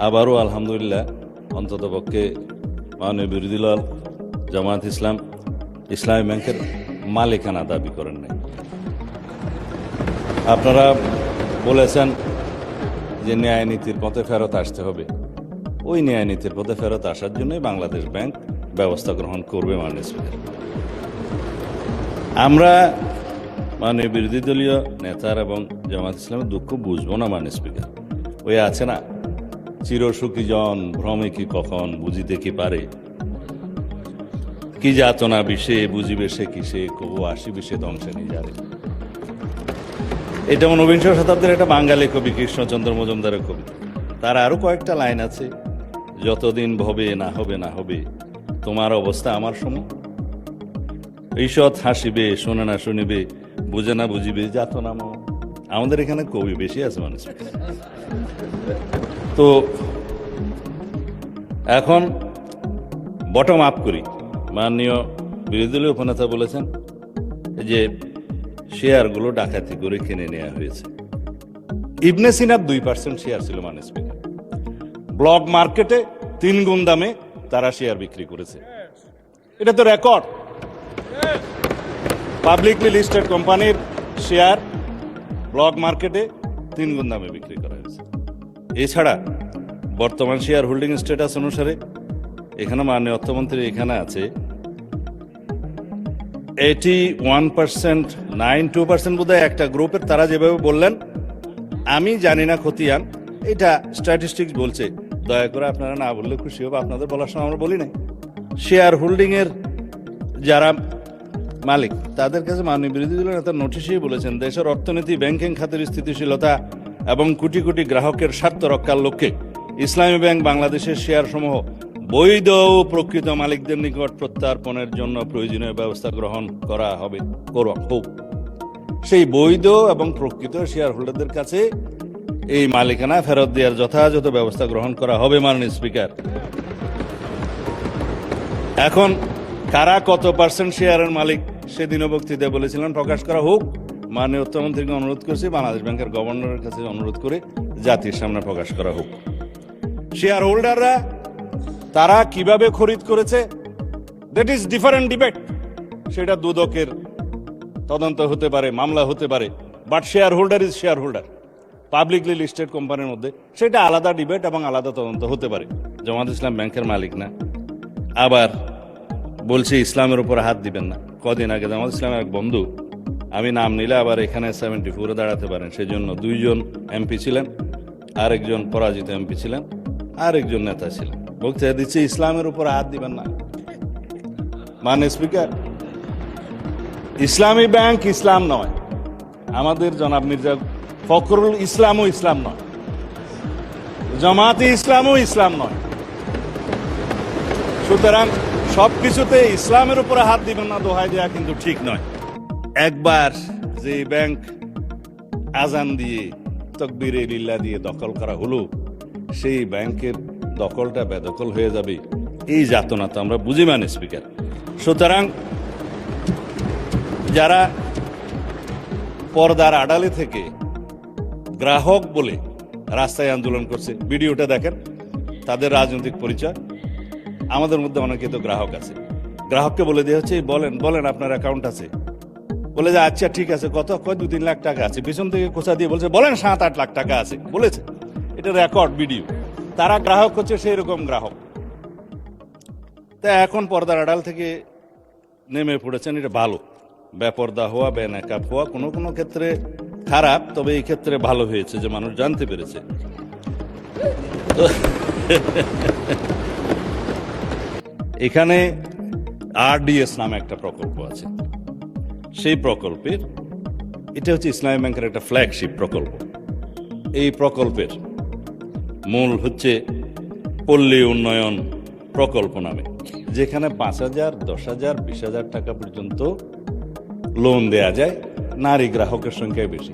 আবারও আলহামদুলিল্লাহ অন্ততপক্ষে মাননীয় বিরোধী দল জামায়াত ইসলাম ইসলামী ব্যাংকের মালিকানা দাবি করেন নাই। আপনারা বলেছেন যে ন্যায় নীতির পথে ফেরত আসতে হবে। ওই ন্যায় নীতির পথে ফেরত আসার জন্যই বাংলাদেশ ব্যাংক ব্যবস্থা গ্রহণ করবে মাননীয় স্পিকার। আমরা মাননীয় বিরোধী দলীয় নেতার এবং জামায়াত ইসলামের দুঃখ বুঝবো না মাননীয় স্পিকার। ওই আছে না, চিরসুখী জন ভ্রমে কি কখন বুঝিতে কি পারে, কি যাতনা বিষে বুঝিবে সে কিসে, কবু আসিবে সে ধ্বংসে নিজারে। এটা ঊনবিংশ শতাব্দীর একটা বাঙালি কবি কৃষ্ণচন্দ্র মজুমদারের কবিতা। তার আরো কয়েকটা লাইন আছে, যতদিন ভবে না হবে না হবে তোমার অবস্থা আমার সম, ঈষৎ হাসিবে শোনে না শুনিবে বুঝে না বুঝিবে যাতনা মম। আমাদের এখানে কবি বেশি আছে মানুষ। তো এখন বটম আপ করি। মাননীয় বিরোধী দলীয় উপনেতা বলেছেন যে শেয়ারগুলো ডাকাতি করে কিনে নেওয়া হয়েছে। ইবনে সিনার 2% শেয়ার ছিল মাননীয় স্পিকার। ব্লক মার্কেটে 3 গুণ দামে তারা শেয়ার বিক্রি করেছে। এটা তো রেকর্ড। পাবলিকলি লিস্টেড কোম্পানির শেয়ার ব্লক মার্কেটে 3 গুণ দামে বিক্রি করা হয়েছে। এছাড়া বর্তমান শেয়ার হোল্ডিং স্ট্যাটাস অনুসারে এখানে মাননীয় অর্থমন্ত্রী এখানে আছে 81%, 92% বোধহয় একটা গ্রুপের। তারা যেভাবে বললেন আমি জানি না খতিয়ান, এটা স্ট্যাটিস্টিক্স বলছে। দয়া করে আপনারা না বললে খুশি হবে, আপনাদের বলার সময় আমরা বলি নাই। শেয়ার হোল্ডিং এর যারা মালিক তাদের কাছে মাননীয় বিরোধী দলের নেতা নোটিশেই বলেছেন দেশের অর্থনীতি ব্যাংকিং খাতের স্থিতিশীলতা এবং কোটি কোটি গ্রাহকের স্বার্থ রক্ষার লক্ষ্যে ইসলামী ব্যাংক বাংলাদেশের শেয়ার সমূহ বৈধ ও প্রকৃত মালিকদের নিকট প্রত্যার্পণের জন্য প্রয়োজনীয় ব্যবস্থা গ্রহণ করা হবে হোক। সেই বৈধ এবং প্রকৃত শেয়ার হোল্ডারদের কাছে এই মালিকানা ফেরত দেওয়ার যথাযথ ব্যবস্থা গ্রহণ করা হবে মাননীয় স্পিকার। এখন কারা কত পার্সেন্ট শেয়ারের মালিক সেদিনও বক্তৃতায় বলেছিলেন প্রকাশ করা হোক। মাননীয় অর্থমন্ত্রীকে অনুরোধ করছি, বাংলাদেশ ব্যাংকের গভর্নরের কাছে অনুরোধ করে জাতির সামনে প্রকাশ করা হোক। শেয়ার হোল্ডাররা তারা কিভাবে খরিদ করেছে দ্যাট ইজ ডিফারেন্ট ডিবেট। সেটা দুদকের তদন্ত হতে পারে, মামলা হতে পারে, but share holder is share holder. Publicly listed কোম্পানির মধ্যে সেটা আলাদা ডিবেট এবং আলাদা তদন্ত হতে পারে। জামায়াত ইসলাম ব্যাংকের মালিক না। আবার বলছে ইসলামের উপর হাত দিবেন না। কদিন আগে জামায়াত ইসলামের এক বন্ধু, আমি নাম নিলে আবার এখানে 74 দাঁড়াতে পারেন, সেজন্য 2 জন এমপি ছিলেন, আরেকজন পরাজিত এমপি ছিলেন, আরেকজন নেতা ছিলেন, বক্তৃতা দিচ্ছে ইসলামের উপর হাত দিবেন না। মাননীয় স্পিকার, ইসলামী ব্যাংক ইসলাম নয়, আমাদের জনাব মির্জা ফখরুল ইসলামও ইসলাম নয়, জামায়াতে ইসলামও ইসলাম নয়। সুতরাং সবকিছুতে ইসলামের উপরে হাত দিবেন না দোহাই দেওয়া কিন্তু ঠিক নয়। একবার যে ব্যাংক আজান দিয়ে তকবীরে লিল্লাহ দিয়ে দখল করা হলো, সেই ব্যাংকের দখলটা বেদখল হয়ে যাবে, এই যাতনা তো আমরা বুঝি মাননীয় স্পিকার। সুতরাং যারা পর্দার আড়ালে থেকে গ্রাহক বলে রাস্তায় আন্দোলন করছে, ভিডিওটা দেখেন, তাদের রাজনৈতিক পরিচয়। আমাদের মধ্যে অনেকে তো গ্রাহক আছে, গ্রাহককে বলে দেওয়া হচ্ছে বলেন বলেন আপনার অ্যাকাউন্ট আছে, বলে যে আচ্ছা ঠিক আছে, কত কয় 2-3 লাখ টাকা আছে, পিছন থেকে কোথা দিয়ে বলছে বলেন 7-8 লাখ টাকা আছে বলেছে। এটা রেকর্ড ভিডিও। তারা গ্রাহক হচ্ছে সেই রকম গ্রাহক। তা এখন পর্দার আড়াল থেকে নেমে পড়েছেন, এটা ভালো। বেপর্দা হওয়া, বেনাকাব হওয়া কোনো কোনো ক্ষেত্রে খারাপ, তবে এই ক্ষেত্রে ভালো হয়েছে যে মানুষ জানতে পেরেছে। এখানে আরডিএস নামে একটা প্রকল্প আছে। সেই প্রকল্পের এটা হচ্ছে ইসলামী ব্যাংকের একটা ফ্ল্যাগশিপ প্রকল্প। এই প্রকল্পের মূল হচ্ছে পল্লী উন্নয়ন প্রকল্প নামে, যেখানে 5,000, 10,000, 20,000 টাকা পর্যন্ত লোন দেয়া যায়। নারী গ্রাহকের সংখ্যায় বেশি।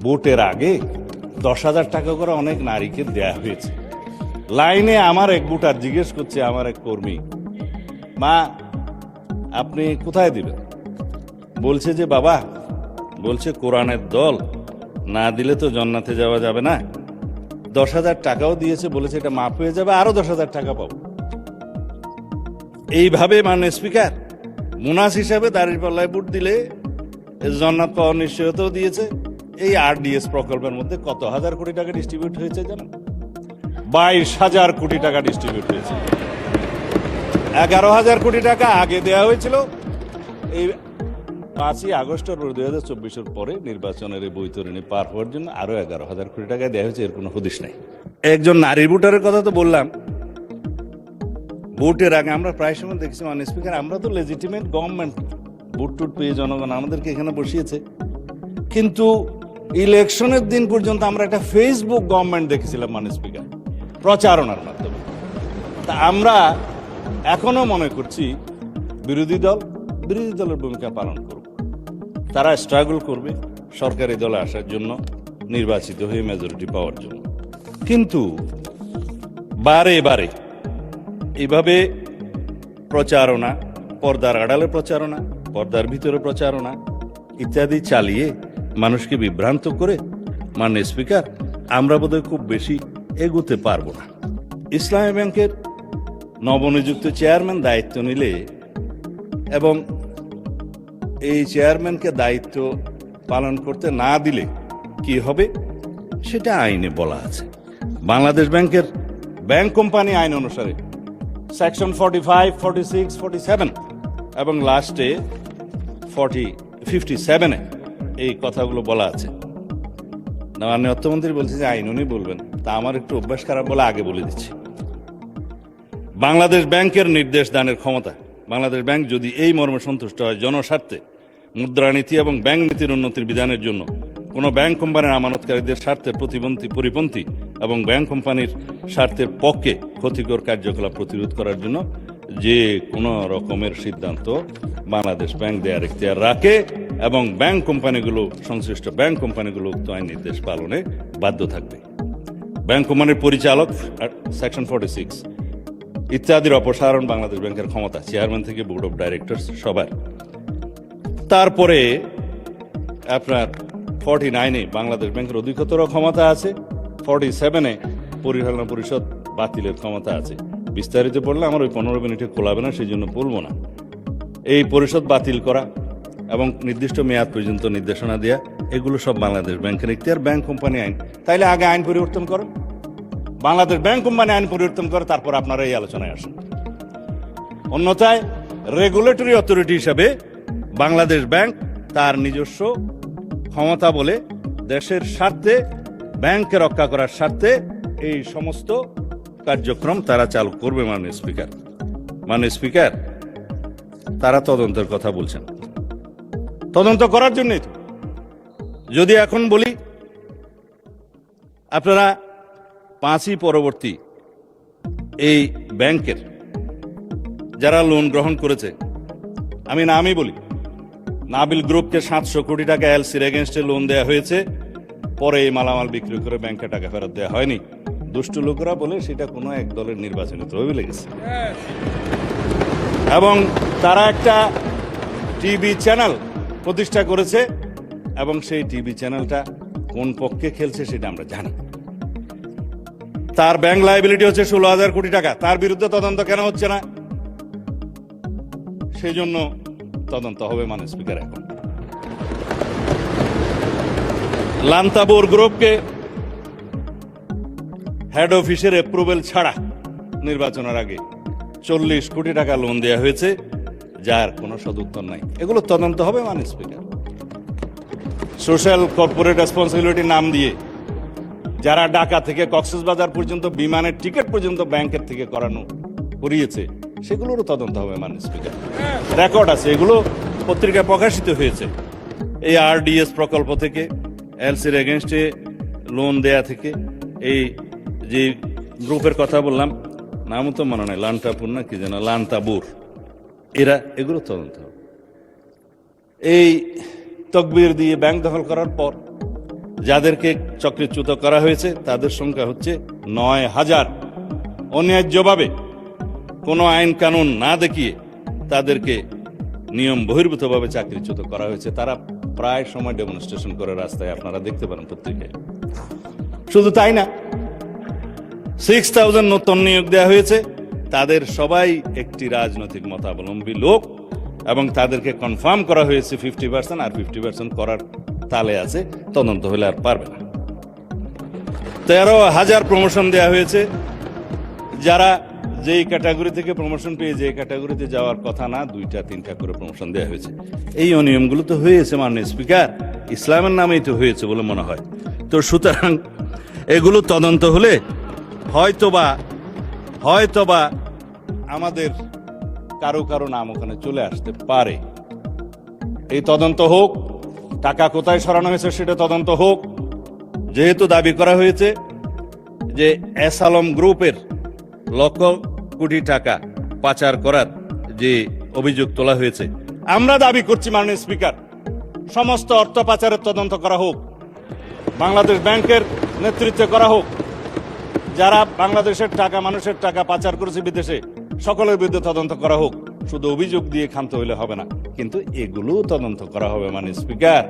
ভোটের আগে 10,000 টাকা করে অনেক নারীকে দেয়া হয়েছে। লাইনে আমার এক ভোটার জিজ্ঞেস করছে, আমার এক কর্মী, মা আপনি কোথায় দিবেন? বলছে যে বাবা, বলছে কোরআনের দল না দিলে তো জান্নাতে যাওয়া যাবে না, 10,000 টাকাও দিয়েছে, বলেছে এটা মাফ হয়ে যাবে, আরো 10,000 টাকা পাবো। এইভাবে মাননীয় স্পিকার মুনাস হিসাবে দাঁড়িপাল্লায় ভোট দিলে জান্নাত পাওয়ার নিশ্চয়তাও দিয়েছে। এই RDS প্রকল্পের মধ্যে কত হাজার কোটি টাকা ডিস্ট্রিবিউট হয়েছে জানেন? 22,000 কোটি টাকা ডিস্ট্রিবিউট হয়েছে। 11,000 কোটি টাকা আগে দেওয়া হয়েছিল। এই 5ই আগস্ট 2024 পরে নির্বাচনের এই বৈতরণী পার হওয়ার জন্য আরো 11,000 কোটি টাকা দেওয়া হয়েছে, এর কোনো হদিশ নাই। একজন নারী ভোটারের কথা তো বললাম। ভোটের আগে আমরা প্রায় সময় দেখছি মাননীয় স্পিকার, আমরা তো লেজিটিমেট গভর্নমেন্ট, ভোট টুট পেয়ে জনগণ আমাদেরকে এখানে বসিয়েছে, কিন্তু ইলেকশনের দিন পর্যন্ত আমরা একটা ফেসবুক গভর্নমেন্ট দেখেছিলাম মাননীয় স্পিকার, প্রচারণার মাধ্যমে। তা আমরা এখনো মনে করছি বিরোধী দলের ভূমিকা পালন করবে, তারা স্ট্রাগল করবে সরকারি দলে আসার জন্য, নির্বাচিত হয়ে মেজরিটি পাওয়ার জন্য। কিন্তু বারে বারে এইভাবে প্রচারণা, পর্দার আড়ালে প্রচারণা, পর্দার ভিতরে প্রচারণা ইত্যাদি চালিয়ে মানুষকে বিভ্রান্ত করে মাননীয় স্পিকার আমরা বোধহয় খুব বেশি এগোতে পারবো না। ইসলামী ব্যাংকের নবনিযুক্ত চেয়ারম্যান দায়িত্ব নিলে এবং এই চেয়ারম্যানকে দায়িত্ব পালন করতে না দিলে কি হবে সেটা আইনে বলা আছে। বাংলাদেশ ব্যাংকের ব্যাংক কোম্পানি আইন অনুসারে সেকশন 45, 46, 47 এবং লাস্টে 57-এ এই কথাগুলো বলা আছে। মাননীয় অর্থমন্ত্রী বলছে যে আইন উনি বলবেন, তা আমার একটু অভ্যাস খারাপ বলে আগে বলে দিচ্ছি। বাংলাদেশ ব্যাংকের নির্দেশ দানের ক্ষমতা, বাংলাদেশ ব্যাংক যদি এই মর্মে সন্তুষ্ট হয় জনস্বার্থে মুদ্রানীতি এবং ব্যাংক নীতির উন্নতির বিধানের জন্য কোনো ব্যাংক কোম্পানির আমানতকারীদের স্বার্থের পরিপন্থী এবং ব্যাংক কোম্পানির স্বার্থের পক্ষে ক্ষতিকর কার্যকলাপ প্রতিরোধ করার জন্য যে কোনো রকমের সিদ্ধান্ত বাংলাদেশ ব্যাংক দেওয়ার এখতিয়ার রাখে এবং ব্যাংক কোম্পানিগুলো, সংশ্লিষ্ট ব্যাংক কোম্পানিগুলো উক্ত আইন নির্দেশ পালনে বাধ্য থাকবে। ব্যাংক কোম্পানির পরিচালক সেকশন 46 ইত্যাদির অপসারণ বাংলাদেশ ব্যাংকের ক্ষমতা, চেয়ারম্যান থেকে বোর্ড অফ ডাইরেক্টরস সবার। তারপরে আপনার 49-এ বাংলাদেশ ব্যাংকের অধিকতর ক্ষমতা আছে, 47-এ পরিচালনা পরিষদ বাতিলের ক্ষমতা আছে। বিস্তারিত পড়লে আমার ওই 15 মিনিটে খোলাবে না, সেই জন্য বলবো না। এই পরিষদ বাতিল করা এবং নির্দিষ্ট মেয়াদ পর্যন্ত নির্দেশনা দেয়া, এগুলো সব বাংলাদেশ ব্যাংকের এখতিয়ার। ব্যাংক কোম্পানি আইন, তাইলে আগে আইন পরিবর্তন করেন, বাংলাদেশ ব্যাংক কোম্পানি আইন পরিবর্তন করে তারপর আপনারা এই আলোচনায় আসেন। অন্যথায় রেগুলেটরি অথরিটি হিসাবে বাংলাদেশ ব্যাংক তার নিজস্ব ক্ষমতা বলে দেশের স্বার্থে, ব্যাংককে রক্ষা করার স্বার্থে এই সমস্ত কার্যক্রম তারা চালু করবে। মাননীয় স্পিকার তারা তদন্তের কথা বলছেন, তদন্ত করার জন্যই তো। যদি এখন বলি আপনারা 5ই পরবর্তী এই ব্যাংকের যারা লোন গ্রহণ করেছে, আমি নামই বলি, নাবিল গ্রুপকে 700 কোটি টাকা এলসির এগেনস্টে লোন দেওয়া হয়েছে, পরে এই মালামাল বিক্রি করে ব্যাংকে টাকা ফেরত দেওয়া হয়নি। দুষ্টু লোকরা বলে সেটা কোনো এক দলের নির্বাচনী তহবিলে গেছে। এবং তারা একটা টিভি চ্যানেল প্রতিষ্ঠা করেছে এবং সেই টিভি চ্যানেলটা কোন পক্ষে খেলছে সেটা আমরা জানি। তার ব্যাংক লায়াবিলিটি হচ্ছে 16,000 কোটি টাকা, তার বিরুদ্ধে তদন্ত কেন হচ্ছে না? সেই জন্য তদন্ত হবে মাননীয় স্পিকার। এখন লান্তাবুর গ্রুপকে হেড অফিসের অ্যাপ্রুভেল ছাড়া নির্বাচনের আগে 40 কোটি টাকা লোন দেওয়া হয়েছে, যার কোনো সদুত্তর নাই। এগুলো তদন্ত হবে মাননীয় স্পিকার। সোশ্যাল কর্পোরেট রেসপন্সিবিলিটি নাম দিয়ে যারা ঢাকা থেকে কক্সবাজার পর্যন্ত বিমানের টিকিট পর্যন্ত ব্যাংকের থেকে করিয়েছে, সেগুলোরও তদন্ত হবে মাননীয় স্পিকার। রেকর্ড আছে, এগুলো পত্রিকায় প্রকাশিত হয়েছে। এই RDS প্রকল্প থেকে, এলসির এগেনস্টে লোন দেয়া থেকে, এই যে গ্রুপের কথা বললাম, নামও তো মনে নাই, লান্তাপুর না কি যেন, লান্তাবুর, এগুলো তদন্ত হবে। এই তকবির দিয়ে ব্যাংক দখল করার পর যাদেরকে চক্রচ্যুত করা হয়েছে তাদের সংখ্যা হচ্ছে 9,000। অন্যায্যভাবে কোনো আইন কানুন না দেখিয়ে তাদেরকে নিয়ম বহির্ভূতভাবে চাকরিচ্যুত করা হয়েছে। তারা প্রায় সময় ডেমনস্ট্রেশন করে রাস্তায়, আপনারা দেখতে পারেন পত্রিকায়। শুধু তাই না, 6,000 নতুন নিয়োগ দেওয়া হয়েছে, তাদের সবাই একটি রাজনৈতিক মতাবলম্বী লোক এবং তাদেরকে কনফার্ম করা হয়েছে 50% আর 50% করার তালে আছে, তদন্ত হলে আর পারবে না। 13,000 প্রমোশন দেওয়া হয়েছে, যারা যেই ক্যাটাগরি থেকে প্রমোশন পেয়ে যে ক্যাটাগরিতে যাওয়ার কথা না, 2-3টা করে প্রমোশন দেওয়া হয়েছে। এই অনিয়মগুলো তো হয়েছে মাননীয় স্পিকার, ইসলামের নামেই তো হয়েছে বলে মনে হয়। তো সুতরাং এগুলো তদন্ত হলে হয়তোবা আমাদের কারো কারো নাম ওখানে চলে আসতে পারে। এই তদন্ত হোক, টাকা কোথায় সরানো হয়েছে সেটা তদন্ত হোক। যেহেতু দাবি করা হয়েছে যে এস আলম গ্রুপের লক্ষ কোটি টাকা পাচার করার যে অভিযোগ তোলা হয়েছে, আমরা দাবি করছি মাননীয় স্পিকার, সমস্ত অর্থ পাচারের তদন্ত করা হোক, বাংলাদেশ ব্যাংকের নেতৃত্বে করা হোক। যারা বাংলাদেশের টাকা, মানুষের টাকা পাচার করেছে বিদেশে, সকলের বিরুদ্ধে তদন্ত করা হোক। শুধু অভিযোগ দিয়ে ক্ষান্ত হইলে হবে না, কিন্তু এগুলো তদন্ত করা হবে মাননীয় স্পিকার।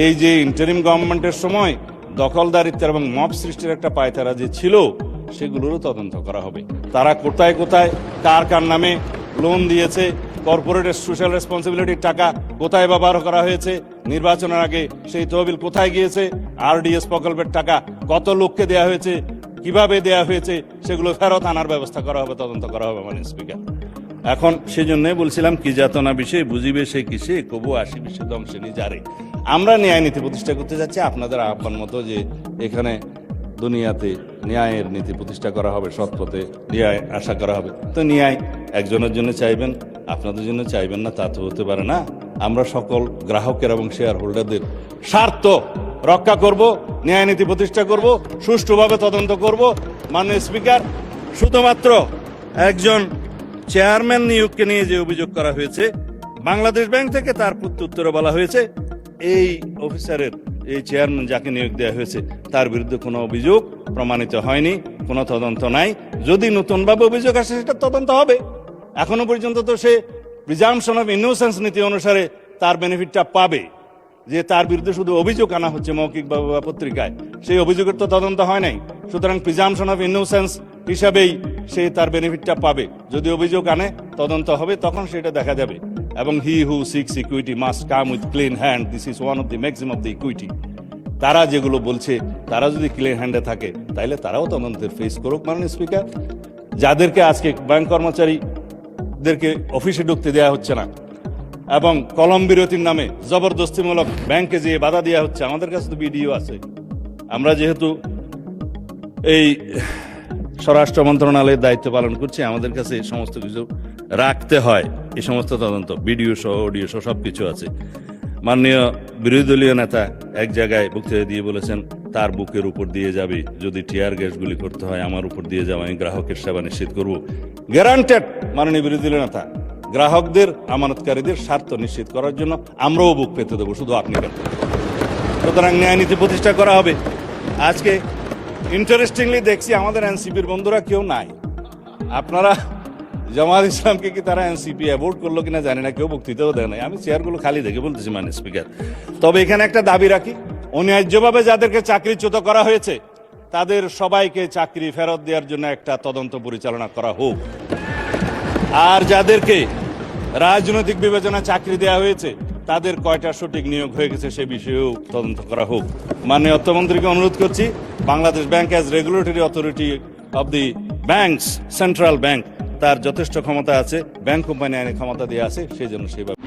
এই যে ইন্টারিম গভর্নমেন্টের সময় দখলদারিত্বের এবং মব সৃষ্টির একটা পায়তারা যে ছিল, সেগুলোরও তদন্ত করা হবে। তারা কোথায় কোথায় কার কার নামে লোন দিয়েছে, কর্পোরেটের সোশ্যাল রেসপন্সিবিলিটির টাকা কোথায় ব্যবহার করা হয়েছে, নির্বাচনের আগে সেই তহবিল কোথায় গিয়েছে, RDS প্রকল্পের টাকা কত লোককে দেয়া হয়েছে, কিভাবে দেয়া হয়েছে, সেগুলো ফেরত আনার ব্যবস্থা করা হবে, তদন্ত করা হবে মাননীয় স্পিকার। এখন সেজন্যই বলছিলাম, কি যাতনা বিষয় বুঝিবে সে কিসে, কবু আসি বিষে ধ্বংসে যারে। আমরা ন্যায় নীতি প্রতিষ্ঠা করতে যাচ্ছি, আপনাদের আহ্বান মতো যে এখানে দুনিয়াতে ন্যায়ের নীতি প্রতিষ্ঠা করা হবে, সৎ পথে ন্যায় আশা করা হবে। তো ন্যায় একজনের জন্য চাইবেন, আপনাদের জন্য চাইবেন না, তা তো হতে পারে না। আমরা সকল গ্রাহকের এবং শেয়ার হোল্ডারদের স্বার্থ রক্ষা করব, ন্যায় নীতি প্রতিষ্ঠা করব, সুষ্ঠুভাবে তদন্ত করব। মাননীয় স্পিকার, শুধুমাত্র একজন চেয়ারম্যান নিয়োগকে নিয়ে যে অভিযোগ করা হয়েছে, বাংলাদেশ ব্যাংক থেকে তার প্রত্যুত্তরে বলা হয়েছে এই অফিসারের, এই চেয়ারম্যান যাকে নিয়োগ দেওয়া হয়েছে, তার বিরুদ্ধে কোনো অভিযোগ প্রমাণিত হয়নি, কোনো তদন্ত নাই। যদি নতুনভাবে অভিযোগ আসে সেটা তদন্ত হবে। এখনো পর্যন্ত তো সে প্রিজাম্পশন অফ ইনোসেন্স নীতি অনুসারে তার বেনিফিটটা পাবে, যে তার বিরুদ্ধে শুধু অভিযোগ আনা হচ্ছে মৌখিকভাবে বা পত্রিকায়, সেই অভিযোগের তো তদন্ত হয় নাই। সুতরাং প্রিজাম্পশন অফ ইনোসেন্স হিসাবেই সে তার বেনিফিটটা পাবে। যদি অভিযোগ আনে, তদন্ত হবে, তখন সেটা দেখা যাবে। এবং he who seeks equity must come with clean hand, this is one of the maximum of the equity. তারা যেগুলো বলছে, তারা যদি ক্লিন হ্যান্ডে থাকে, তাইলে তারাও তদন্তের ফেস করুক মাননীয় স্পিকার। যাদেরকে আজকে ব্যাংক কর্মচারীদেরকে অফিসে ঢুকতে দেওয়া হচ্ছে না এবং কলম বিরতির নামে জবরদস্তিমূলক ব্যাংকে যেয়ে বাধা দেওয়া হচ্ছে, আমাদের কাছে তো ভিডিও আছে। আমরা যেহেতু এই স্বরাষ্ট্র মন্ত্রণালয়ের দায়িত্ব পালন করছি, আমাদের কাছে এই সমস্ত কিছু রাখতে হয়। এই সমস্ত তদন্ত ভিডিও সহ, অডিও সহ সবকিছু আছে। মাননীয় বিরোধী দলীয় নেতা এক জায়গায় বক্তৃতা দিয়ে বলেছেন, তার বুকের উপর দিয়ে যাবে, যদি টিয়ার গ্যাস গুলি করতে হয় আমার উপর দিয়ে যাবে, আমি গ্রাহকের সেবা নিশ্চিত করব। গ্যারান্টেড মাননীয় বিরোধী দলীয় নেতা, গ্রাহকদের, আমানতকারীদের স্বার্থ নিশ্চিত করার জন্য আমরাও বুক পেতে দেবো, শুধু আপনি কেন। সুতরাং ন্যায় নীতি প্রতিষ্ঠা করা হবে। আজকে ইন্টারেস্টিংলি দেখছি আমাদের এনসিপির বন্ধুরা কেউ নাই। আপনারা জামাত ইসলামকে কি তারা এনসিপি অ্যাভোর্ড করলো কিনা জানি না, কেউ বক্তৃতাও দেয় নাই। আমি চেয়ারগুলো খালি দেখে বলতেছি মাননীয় স্পিকার। তবে এখানে একটা দাবি রাখি, অন্যায্যভাবে যাদেরকে চাকরিচ্যুত করা হয়েছে, তাদের সবাইকে চাকরি ফেরত দেওয়ার জন্য একটা তদন্ত পরিচালনা করা হোক। আর যাদেরকে রাজনৈতিক বিবেচনা চাকরি দেওয়া হয়েছে, তাদের কয়টা সঠিক নিয়োগ হয়ে গেছে সে বিষয়েও তদন্ত করা হোক। মাননীয় অর্থমন্ত্রীকে অনুরোধ করছি, Bangladesh bank as regulatory authority of the banks, central bank, তার যথেষ্ট ক্ষমতা আছে, ব্যাংক কোম্পানি আইনে ক্ষমতা দিয়ে আছে, সেই জন্য সেইভাবে